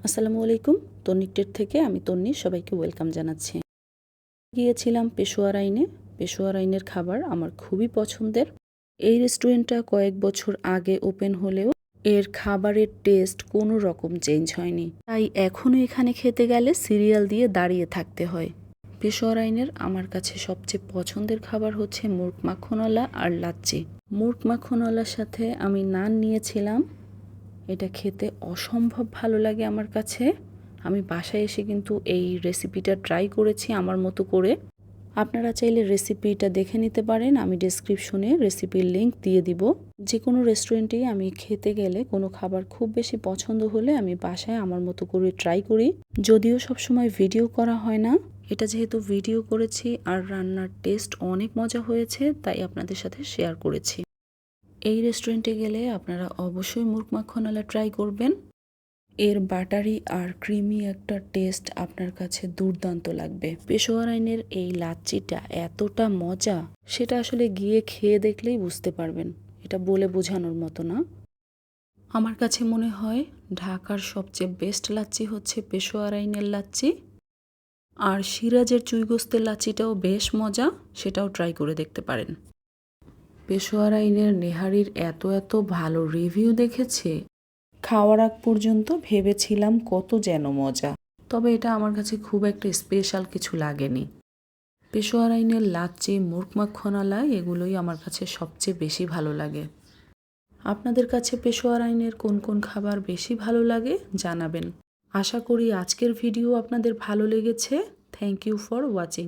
আসসালামু আলাইকুম। তন্নিটের থেকে আমি তন্নি, সবাইকে ওয়েলকাম জানাচ্ছি। গিয়েছিলাম পেশোয়ার আইনে। পেশোয়ার আইনের খাবার আমার খুবই পছন্দের। এই রেস্টুরেন্টটা কয়েক বছর আগে ওপেন হলেও এর খাবারের টেস্ট কোনো রকম চেঞ্জ হয়নি, তাই এখনও এখানে খেতে গেলে সিরিয়াল দিয়ে দাঁড়িয়ে থাকতে হয়। পেশোয়ার আইনের আমার কাছে সবচেয়ে পছন্দের খাবার হচ্ছে মুরগ মাখনওয়ালা আর লাচ্ছি। মুরগ মাখনওয়ালার সাথে আমি নান নিয়েছিলাম। এটা খেতে অসম্ভব ভালো লাগে আমার কাছে। আমি বাসায় এসে কিন্তু এই রেসিপিটা ট্রাই করেছি আমার মতো করে। আপনারা চাইলে রেসিপিটা দেখে নিতে পারেন, আমি ডেসক্রিপশনে রেসিপির লিংক দিয়ে দিব। যে কোনো রেস্টুরেন্টেই আমি খেতে গেলে কোনো খাবার খুব বেশি পছন্দ হলে আমি বাসায় আমার মতো করে ট্রাই করি, যদিও সবসময় ভিডিও করা হয় না। এটা যেহেতু ভিডিও করেছি আর রান্নার টেস্ট অনেক মজা হয়েছে, তাই আপনাদের সাথে শেয়ার করেছি। এই রেস্টুরেন্টে গেলে আপনারা অবশ্যই মুরগ মাখনওয়ালা ট্রাই করবেন। এর বাটারি আর ক্রিমি একটা টেস্ট আপনার কাছে দুর্দান্ত লাগবে। পেশোয়ার আইনের এই লাচ্ছিটা এতটা মজা, সেটা আসলে গিয়ে খেয়ে দেখলেই বুঝতে পারবেন। এটা বলে বোঝানোর মতো না। আমার কাছে মনে হয় ঢাকার সবচেয়ে বেস্ট লাচ্ছি হচ্ছে পেশোয়ার আইনের লাচ্ছি। আর সিরাজের চুইগোস্তের লাচ্ছিটাও বেশ মজা, সেটাও ট্রাই করে দেখতে পারেন। পেশোয়ার আইনের নেহারির এত ভালো রিভিউ দেখেছে, খাওয়ার আগ পর্যন্ত ভেবেছিলাম কত যেন মজা, তবে এটা আমার কাছে খুব একটা স্পেশাল কিছু লাগেনি। পেশোয়ার আইনের লাচ্ছি, মুরগ মাখনওয়ালা এগুলোই আমার কাছে সবচেয়ে বেশি ভালো লাগে। আপনাদের কাছে পেশোয়ার আইনের কোন কোন খাবার বেশি ভালো লাগে জানাবেন। আশা করি আজকের ভিডিও আপনাদের ভালো লেগেছে। Thank you for watching.